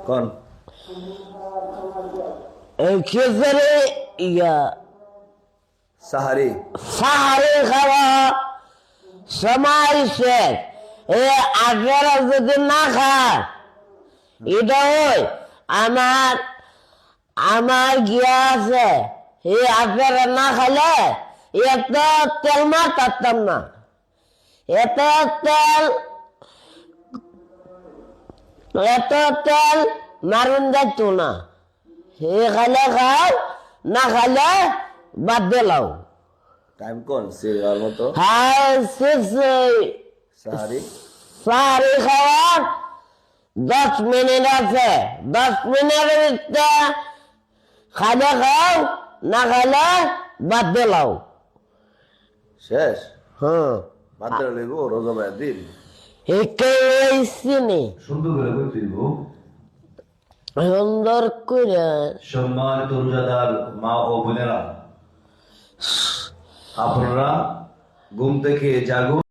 কোন খিচুড়ি সাহারি সাহারি খাওয়া সময় শেষ। আপনারা যদি না খান, এটা ওই আমার আমার গিয়া আছে। আপনারা না খালে এত তেল মারতাম না, এত তেল মারুন যাইতো না। খালে খাও, না খালে বাদ দিলাও। টাইম কোন সিরিয়াল মতো হ্যাঁ, সাহারি সাহারি খাওয়ার 10 মিনিট আছে। 10 মিনিটের ভিতরে খালে খাও, না খালে বাদ দিলাও। শেষ হ্যাঁ, মাত্র লেগো রোজা ভাই দিন চিনি সুন্দর করে বই তুইব। সুন্দর করে। সম্মানিত রোজাদার মা ও বোনেরা, আপনারা ঘুম থেকে জাগো।